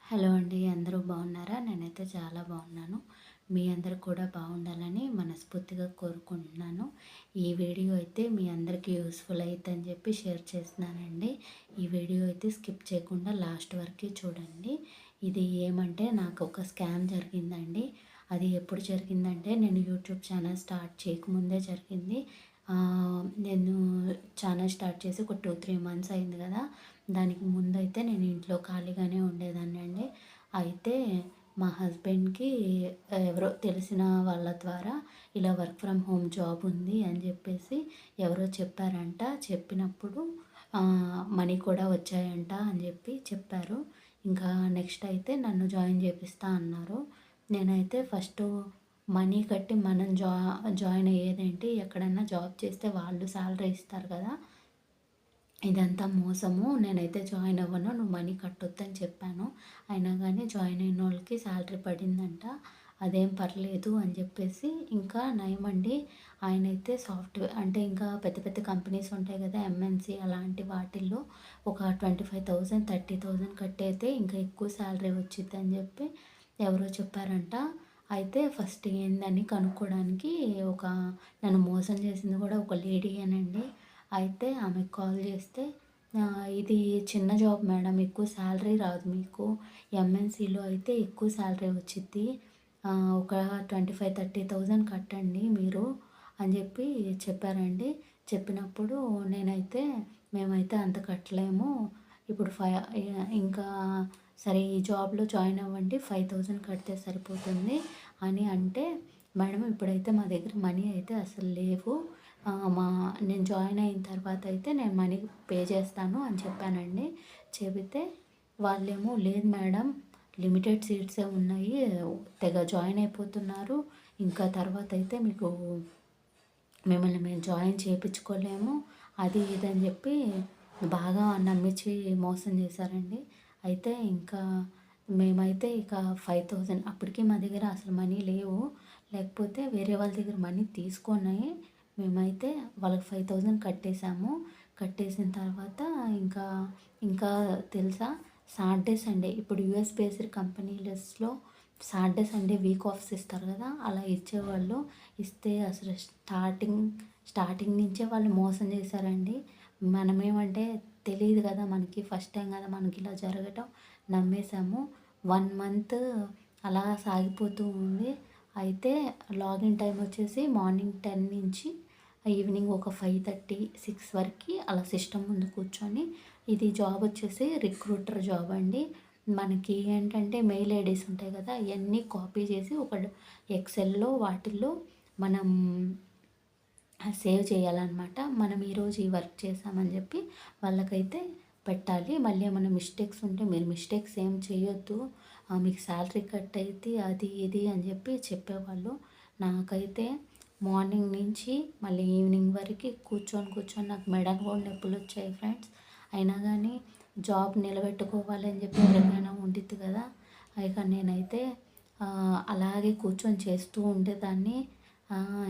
Hello అండి. అందరూ బాగున్నారా? నేనైతే చాలా బాగున్నాను. మీ అందరూ కూడా బాగుండాలని మనస్ఫూర్తిగా కోరుకుంటున్నాను. ఈ వీడియో అయితే మీ అందరికీ యూస్‌ఫుల్ అయిద్దని చెప్పి షేర్ చేస్తున్నానండి. ఈ వీడియో అయితే స్కిప్ చేయకుండా లాస్ట్ వరకు చూడండి. ఇది ఏమంటే నాకు ఒక స్కామ్ జరిగిందండి. అది ఎప్పుడు జరిగిందంటే నేను యూట్యూబ్ ఛానల్ స్టార్ట్ చేయకముందే జరిగింది. నేను ఛానల్ స్టార్ట్ చేసి ఒక 2, 3 మంత్స్ అయింది కదా! దానికి ముందైతే నేను ఇంట్లో ఖాళీగానే ఉండేదాన్నండి. అయితే మా హస్బెండ్‌కి ఎవరో తెలిసిన వాళ్ళ ద్వారా ఇలా వర్క్ ఫ్రమ్ హోమ్ జాబ్ ఉంది అని చెప్పేసి ఎవరో చెప్పారంట. చెప్పినప్పుడు మనీ కూడా వచ్చాయంట అని చెప్పారు. ఇంకా నెక్స్ట్ అయితే నన్ను జాయిన్ చేపిస్తా అన్నారు. నేనైతే ఫస్టు మనీ కట్టి మనం జాయిన్ అయ్యేదేంటి, ఎక్కడన్నా జాబ్ చేస్తే వాళ్ళు సాలరీ ఇస్తారు కదా! ఇదంతా మోసము. నేనైతే జాయిన్ అవ్వను. నువ్వు మనీ కట్టొద్దని చెప్పాను. అయినా కానీ జాయిన్ అయినోళ్ళకి సాలరీ పడిందంట. అదేం పర్లేదు అని చెప్పేసి ఇంకా నయమండి. ఆయనైతే సాఫ్ట్‌వేర్ అంటే ఇంకా పెద్ద పెద్ద కంపెనీస్ ఉంటాయి కదా! ఎంఎన్‌సి అలాంటి వాటిల్లో ఒక 25,000, 30,000 కట్టయితే ఇంకా ఎక్కువ సాలరీ వచ్చిద్దని చెప్పి ఎవరో చెప్పారంట. అయితే ఫస్ట్ ఏందని కనుక్కోవడానికి నన్ను మోసం చేసింది కూడా ఒక లేడీయేనండి. అయితే ఆమెకు కాల్ చేస్తే ఇది చిన్న జాబ్ మేడం, ఎక్కువ శాలరీ రాదు మీకు. ఎంఎన్‌సిలో అయితే ఎక్కువ శాలరీ వచ్చిద్ది. ఒక 25,000, 30,000 కట్టండి మీరు అని చెప్పారండి. చెప్పినప్పుడు మేమైతే అంత కట్టలేము. ఇప్పుడు ఇంకా సరే ఈ జాబ్‌లో జాయిన్ అవ్వండి. 5,000 కడితే సరిపోతుంది అని అంటే, మేడం ఇప్పుడైతే మా దగ్గర మనీ అయితే అసలు లేవు. నేను జాయిన్ అయిన తర్వాత అయితే నేను మనీ పే చేస్తాను అని చెప్పానండి. చెబితే వాళ్ళేమో లేదు మేడం, లిమిటెడ్ సీట్సే ఉన్నాయి. తెగ జాయిన్ అయిపోతున్నారు. ఇంకా తర్వాత అయితే మిమ్మల్ని మేము జాయిన్ చేపించుకోలేము. అది ఇది అని చెప్పి బాగా నమ్మించి మోసం చేశారండి. అయితే మేమైతే 5,000 అప్పటికి మా దగ్గర అసలు మనీ లేవు. లేకపోతే వేరే వాళ్ళ దగ్గర మనీ తీసుకొని మేమైతే వాళ్ళకి 5,000 కట్టేసాము. కట్టేసిన తర్వాత ఇంకా ఇంకా తెలుసా, సాటర్డే, సండే ఇప్పుడు యూఎస్ బేస్డ్ కంపెనీలెస్‌లో సాటర్డే, సండే వీక్ ఆఫ్స్ ఇస్తారు కదా! అలా ఇచ్చేవాళ్ళు. ఇస్తే అసలు స్టార్టింగ్ నుంచే వాళ్ళు మోసం చేశారండి. మనమేమంటే తెలీదు కదా మనకి, ఫస్ట్ టైం కదా మనకి ఇలా జరగటం. నమ్మేసాము. 1 మంత్ అలా సాగిపోతూ ఉంది. అయితే లాగిన్ టైం వచ్చేసి మార్నింగ్ 10 నుంచి ఈవినింగ్ ఒక 5:30, 6 వరకి అలా సిస్టమ్ ముందు కూర్చొని, ఇది జాబ్ వచ్చేసి రిక్రూటర్ జాబ్ అండి. మనకి ఏంటంటే మెయిల్ ఐడీస్ ఉంటాయి కదా! అయన్నీ కాపీ చేసి ఒక ఎక్సెల్‌లో వాటిల్లో మనం సేవ్ చేయాలన్నమాట. మనం ఈరోజు ఈ వర్క్ చేశామని చెప్పి వాళ్ళకైతే పెట్టాలి. మళ్ళీ ఏమైనా మిస్టేక్స్ ఉంటే మీరు మిస్టేక్స్ ఏం చేయొద్దు, మీకు శాలరీ కట్ అయిద్ది అది ఇది అని చెప్పేవాళ్ళు. నాకైతే మార్నింగ్ నుంచి మళ్ళీ ఈవినింగ్ వరకు కూర్చొని నాకు మెడలు కూడా నొప్పులు వచ్చాయి ఫ్రెండ్స్. అయినా కానీ జాబ్ నిలబెట్టుకోవాలని చెప్పి ఎవరికైనా ఉండిద్ది కదా! ఇక నేనైతే అలాగే కూర్చొని చేస్తూ ఉండేదాన్ని.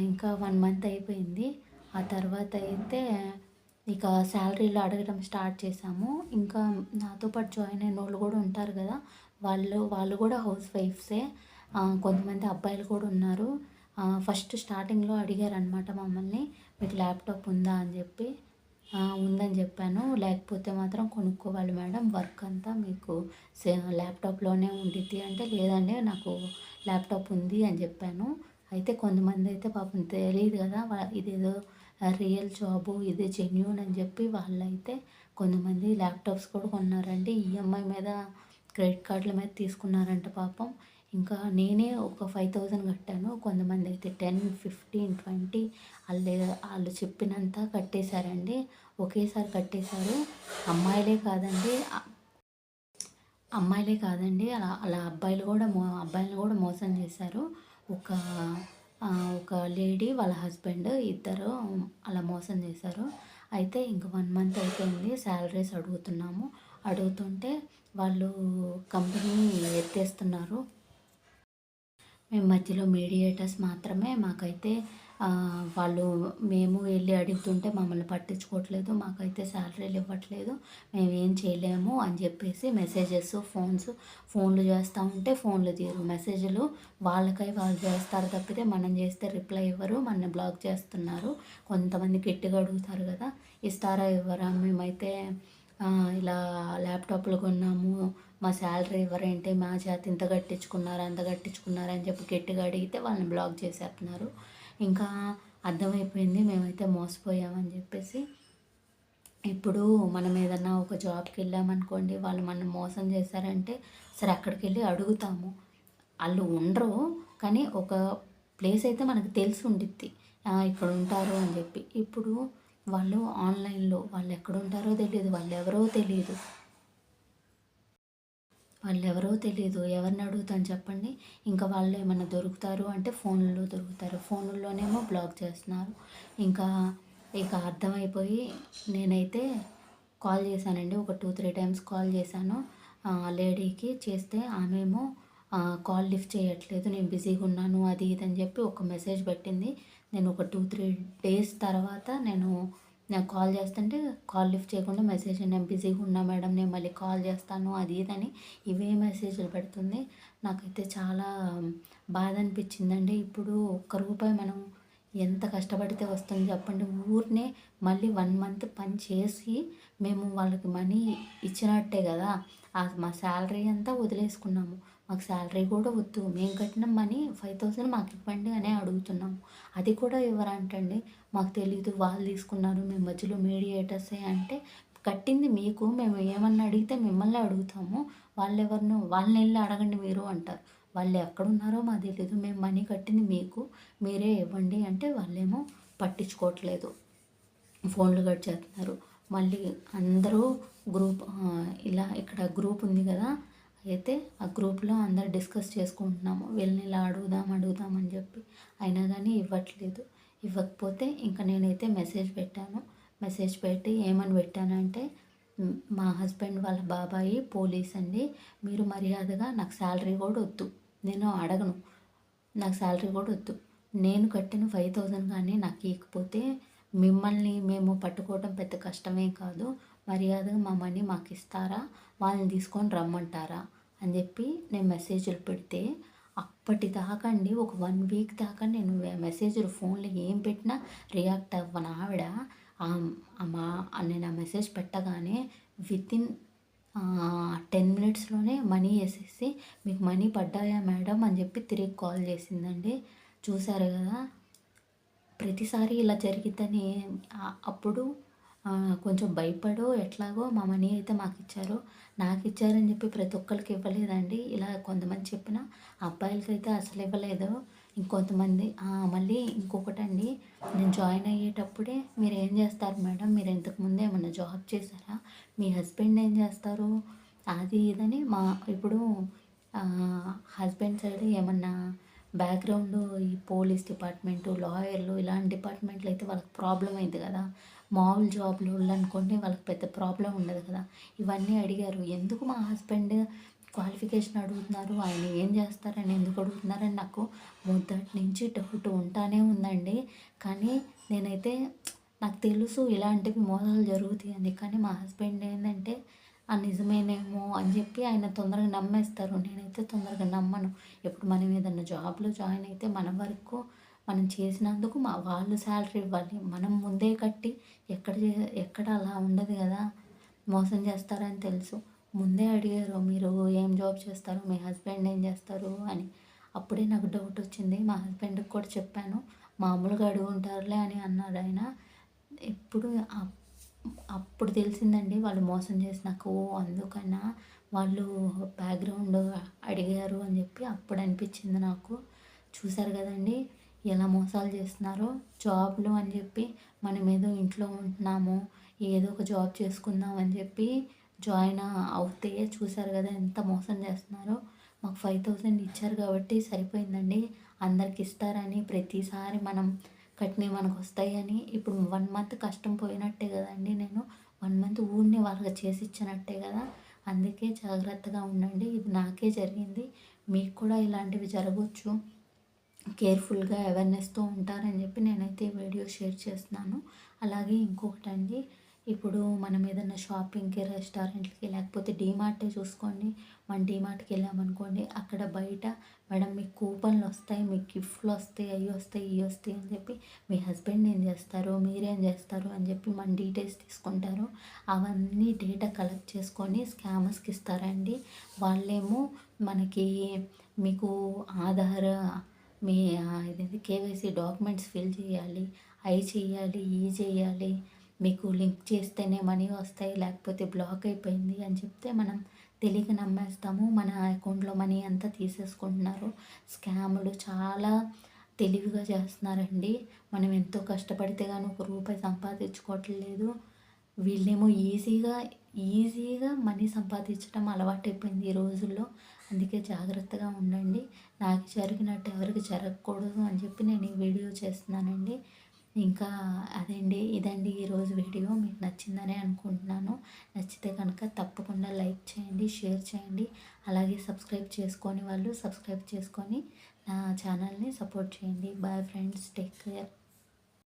ఇంకా 1 మంత్ అయిపోయింది. ఆ తర్వాత అయితే శాలరీలు అడగడం స్టార్ట్ చేశాము. ఇంకా నాతో పాటు జాయిన్ అయినోళ్ళు కూడా ఉంటారు కదా! వాళ్ళు కూడా హౌస్ వైఫ్సే. కొంతమంది అబ్బాయిలు కూడా ఉన్నారు. ఫస్ట్ స్టార్టింగ్‌లో అడిగారనమాట మమ్మల్ని, మీకు ల్యాప్‌టాప్ ఉందా అని చెప్పి. ఉందని చెప్పాను. లేకపోతే మాత్రం కొనుక్కోవాలి మేడం, వర్క్ అంతా మీకు ల్యాప్‌టాప్‌లోనే ఉండిద్ది అంటే, లేదండి నాకు ల్యాప్‌టాప్ ఉంది అని చెప్పాను. అయితే కొంతమంది అయితే పాపం తెలీదు కదా! ఇదేదో రియల్ జాబు, ఇది జెన్యూన్ అని చెప్పి వాళ్ళైతే కొంతమంది ల్యాప్‌టాప్స్ కూడా కొన్నారండి. ఈఎంఐ మీద, క్రెడిట్ కార్డుల మీద తీసుకున్నారంట పాపం. ఇంకా నేనే ఒక 5,000 కట్టాను. కొంతమంది అయితే 10, 15, 20 ఆళ్ళు చెప్పినంత కట్టేశారండి. ఒకేసారి కట్టేశారు. అమ్మాయిలే కాదండి అమ్మాయిలే కాదండి అలా అలా అబ్బాయిలను కూడా మోసం చేశారు. ఒక ఒక లేడీ వాళ్ళ హస్బెండ్ ఇద్దరు అలా మోసం చేశారు. అయితే ఇంక 1 మంత్ అయిపోయింది. శాలరీస్ అడుగుతుంటే వాళ్ళు కంపెనీ ఎత్తేస్తున్నారు. మేము మధ్యలో మీడియేటర్స్ మాత్రమే. మాకైతే వాళ్ళు మేము వెళ్ళి అడుగుతుంటే మమ్మల్ని పట్టించుకోవట్లేదు, మాకైతే శాలరీలు ఇవ్వట్లేదు, మేమేం చేయలేము అని చెప్పేసి మెసేజెస్, ఫోన్లు చేస్తూ ఉంటే ఫోన్లు తీయరు, మెసేజ్లు వాళ్ళకై వాళ్ళు చేస్తారు తప్పితే మనం చేస్తే రిప్లై ఇవ్వరు, మనని బ్లాక్ చేస్తున్నారు. కొంతమంది గట్టిగా అడుగుతారు కదా, ఇస్తారా ఇవ్వరా, మేమైతే ఇలా ల్యాప్టాప్లు కొన్నాము, మా శాలరీ ఇవ్వరేంటి, మా చేత ఇంత కట్టించుకున్నారు అంత కట్టించుకున్నారు అని చెప్పి గట్టిగా అడిగితే వాళ్ళని బ్లాక్ చేసేస్తున్నారు. ఇంకా అర్థమైపోయింది మేమైతే మోసపోయామని చెప్పేసి. ఇప్పుడు మనం ఏదన్నా ఒక జాబ్కి వెళ్ళామనుకోండి, వాళ్ళు మనం మోసం చేశారంటే సరే అక్కడికి వెళ్ళి అడుగుతాము, వాళ్ళు ఉండరు కానీ ఒక ప్లేస్ అయితే మనకు తెలిసి ఉండిద్ది ఇక్కడ ఉంటారు అని చెప్పి. ఇప్పుడు వాళ్ళు ఆన్లైన్లో వాళ్ళు ఎక్కడ ఉంటారో తెలియదు, వాళ్ళెవరో తెలీదు, ఎవరిని అడుగుతాను చెప్పండి. ఇంకా వాళ్ళు ఏమన్నా దొరుకుతారు అంటే ఫోన్లలో దొరుకుతారు, ఫోన్లలోనేమో బ్లాక్ చేస్తున్నారు. ఇంకా ఇక అర్థమైపోయి నేనైతే కాల్ చేశానండి, ఒక 2-3 టైమ్స్ కాల్ చేశాను లేడీకి. చేస్తే ఆమెమో కాల్ లిఫ్ట్ చేయట్లేదు, నేను బిజీగా ఉన్నాను అది ఇది అని చెప్పి ఒక మెసేజ్ పెట్టింది. నేను ఒక 2-3 డేస్ తర్వాత నాకు కాల్ చేస్తుంటే కాల్ లిఫ్ట్ చేయకుండా మెసేజ్, నేను బిజీగా ఉన్నా మేడం, నేను మళ్ళీ కాల్ చేస్తాను అది ఇదని ఇవే మెసేజ్లు పెడుతుంది. నాకైతే చాలా బాధ అనిపించిందండి. ఇప్పుడు ఒక్క రూపాయి మనం ఎంత కష్టపడితే వస్తుంది చెప్పండి. ఊరినే మళ్ళీ 1 మంత్ పని చేసి మేము వాళ్ళకి మనీ ఇచ్చినట్టే కదా, మా శాలరీ అంతా వదిలేసుకున్నాము, మాకు శాలరీ కూడా వద్దు, మేము కట్టిన మనీ 5,000 మాకు ఇవ్వండి అనే అడుగుతున్నాము. అది కూడా ఇవ్వరంటండి, మాకు తెలీదు వాళ్ళు తీసుకున్నారు, మేము మధ్యలో మీడియేటర్సే అంటే కట్టింది మీకు, మేము ఏమన్నా అడిగితే మిమ్మల్ని అడుగుతాము, వాళ్ళని వెళ్ళి అడగండి మీరు అంటారు. వాళ్ళు ఎక్కడున్నారో మాకు తెలీదు, మేము మనీ కట్టింది మీకు, మీరే ఇవ్వండి అంటే వాళ్ళేమో పట్టించుకోవట్లేదు, ఫోన్లు కట్ చేస్తున్నారు. మళ్ళీ అందరూ గ్రూప్ ఇలా ఇక్కడ గ్రూప్ ఉంది కదా, అయితే ఆ గ్రూప్లో అందరు డిస్కస్ చేసుకుంటున్నాము, వీళ్ళని ఇలా అడుగుదామని చెప్పి, అయినా కానీ ఇవ్వకపోతే ఇంకా నేనైతే మెసేజ్ పెట్టి ఏమని పెట్టానంటే, మా హస్బెండ్ వాళ్ళ బాబాయి పోలీస్ అండి, మీరు మర్యాదగా నాకు శాలరీ కూడా వద్దు, నేను అడగను, నాకు శాలరీ కూడా వద్దు, నేను కట్టిన 5,000 కానీ నాకు ఇవ్వకపోతే మిమ్మల్ని మేము పట్టుకోవడం పెద్ద కష్టమే కాదు, మర్యాదగా మా మనీ మాకు ఇస్తారా, వాళ్ళని తీసుకొని రమ్మంటారా అని చెప్పి నేను మెసేజ్లు పెడితే, అప్పటిదాకా అండి ఒక 1 వీక్ దాకా నేను మెసేజ్లు ఫోన్లో ఏం పెట్టినా రియాక్ట్ అవ్వను ఆవిడ. నేను ఆ మెసేజ్ పెట్టగానే వితిన్ 10 మినిట్స్లోనే మనీ వేసేసి, మీకు మనీ పడ్డాయా మేడం అని చెప్పి తిరిగి కాల్ చేసిందండి. చూసారు కదా, ప్రతిసారి ఇలా జరిగిద్దని అప్పుడు కొంచెం భయపడో ఎట్లాగో మా మనీ అయితే మాకు ఇచ్చారు. నాకు ఇచ్చారని చెప్పి ప్రతి ఒక్కరికి ఇవ్వలేదండి. ఇలా కొంతమంది చెప్పిన అబ్బాయిలకైతే అసలు ఇవ్వలేదు. ఇంకొంతమంది మళ్ళీ ఇంకొకటండి, నేను జాయిన్ అయ్యేటప్పుడే మీరు ఏం చేస్తారు మేడం, మీరు ఇంతకుముందు ఏమన్నా జాబ్ చేశారా, మీ హస్బెండ్ ఏం చేస్తారు అది ఇదని ఇప్పుడు హస్బెండ్ సైడ్ ఏమన్నా బ్యాక్గ్రౌండ్ ఈ పోలీస్ డిపార్ట్మెంటు, లాయర్లు ఇలాంటి డిపార్ట్మెంట్లు అయితే వాళ్ళకి ప్రాబ్లం అయింది కదా, మామూలు జాబ్లు అనుకోండి వాళ్ళకి పెద్ద ప్రాబ్లం ఉండదు కదా. ఇవన్నీ అడిగారు, ఎందుకు మా హస్బెండ్ క్వాలిఫికేషన్ అడుగుతున్నారు, ఆయన ఏం చేస్తారని ఎందుకు అడుగుతున్నారని నాకు మొదటి నుంచి డౌట్ ఉంటానే ఉందండి. కానీ నేనైతే నాకు తెలుసు ఇలాంటివి మోసాలు జరుగుతాయని, కానీ మా హస్బెండ్ ఏంటంటే నిజమేనేమో అని చెప్పి ఆయన తొందరగా నమ్మేస్తారు, నేనైతే తొందరగా నమ్మను. ఇప్పుడు మనం ఏదన్నా జాబ్లో జాయిన్ అయితే మన వరకు మనం చేసినందుకు వాళ్ళు శాలరీ ఇవ్వాలి, మనం ముందే కట్టి ఎక్కడ అలా ఉండదు కదా, మోసం చేస్తారని తెలుసు. ముందే అడిగారు, మీరు ఏం జాబ్ చేస్తారు, మీ హస్బెండ్ ఏం చేస్తారు అని. అప్పుడే నాకు డౌట్ వచ్చింది, మా హస్బెండ్కి కూడా చెప్పాను, మామూలుగా అడుగుంటారులే అని అన్నారు ఆయన. ఇప్పుడు అప్పుడు తెలిసిందండి వాళ్ళు మోసం చేసి నాకు అందుకన్నా వాళ్ళు బ్యాక్గ్రౌండ్ అడిగారు అని చెప్పి అప్పుడు అనిపించింది నాకు. చూసారు కదండి ఎలా మోసాలు చేస్తున్నారో. జాబ్లు అని చెప్పి మనం ఏదో ఇంట్లో ఉంటున్నాము, ఏదో ఒక జాబ్ చేసుకుందాం అని చెప్పి జాయిన్ అవుతే చూసారు కదా ఎంత మోసం చేస్తున్నారో. మాకు 5,000 ఇచ్చారు కాబట్టి సరిపోయిందండి, అందరికి ఇస్తారని ప్రతిసారి మనం కట్టినవి మనకు వస్తాయని. ఇప్పుడు 1 మంత్ కష్టం పోయినట్టే కదండి, నేను 1 మంత్ ఊరినే వాళ్ళకి చేసి ఇచ్చినట్టే కదా. అందుకే జాగ్రత్తగా ఉండండి, ఇది నాకే జరిగింది, మీకు కూడా ఇలాంటివి జరగవచ్చు. కేర్ఫుల్గా అవేర్నెస్తో ఉంటారని చెప్పి నేనైతే ఈ వీడియో షేర్ చేస్తున్నాను. అలాగే ఇంకొకటండి, ఇప్పుడు మనం ఏదైనా షాపింగ్‌కి, రెస్టారెంట్‌లకి లేకపోతే డీమార్టే చూసుకోండి. మనం డీమార్ట్‌కి వెళ్ళామనుకోండి, అక్కడ బయట మేడం మీకు కూపన్లు వస్తాయి, మీకు గిఫ్ట్లు వస్తాయి, అవి వస్తాయి, ఇవి వస్తాయి అని చెప్పి మీ హస్బెండ్ ఏం చేస్తారు, మీరేం చేస్తారు అని చెప్పి మన డీటెయిల్స్ తీసుకుంటారు. అవన్నీ డేటా కలెక్ట్ చేసుకొని స్కామర్స్కి ఇస్తారండి. వాళ్ళేమో మనకి మీకు ఆధార్, మీ ఇదేంటి కేవైసీ డాక్యుమెంట్స్ ఫిల్ చేయాలి, అయి చేయాలి, ఇయి చేయాలి, మీకు లింక్ చేస్తేనే మనీ వస్తాయి, లేకపోతే బ్లాక్ అయిపోయింది అని చెప్తే మనం తెలియక నమ్మేస్తాము. మన అకౌంట్లో మనీ అంతా తీసేసుకుంటున్నారు. స్కాములు చాలా తెలివిగా చేస్తున్నారండి. మనం ఎంతో కష్టపడితే కానీ ఒక రూపాయి సంపాదించుకోవట్లేదు. వీళ్ళేమో ఈజీగా మనీ సంపాదించడం అలవాటైపోయింది ఈ రోజుల్లో. అందుకే జాగ్రత్తగా ఉండండి. నాకు జరిగినట్టు ఎవరికి జరగకూడదు అని చెప్పి నేను ఈ వీడియో చేస్తున్నానండి. ఇంకా ఇదండి ఈరోజు వీడియో. మీకు నచ్చిందనే అనుకుంటున్నాను. నచ్చితే కనుక తప్పకుండా లైక్ చేయండి, షేర్ చేయండి. అలాగే సబ్స్క్రైబ్ చేసుకోని వాళ్ళు సబ్స్క్రైబ్ చేసుకొని నా ఛానల్ని సపోర్ట్ చేయండి. Bye friends, take care.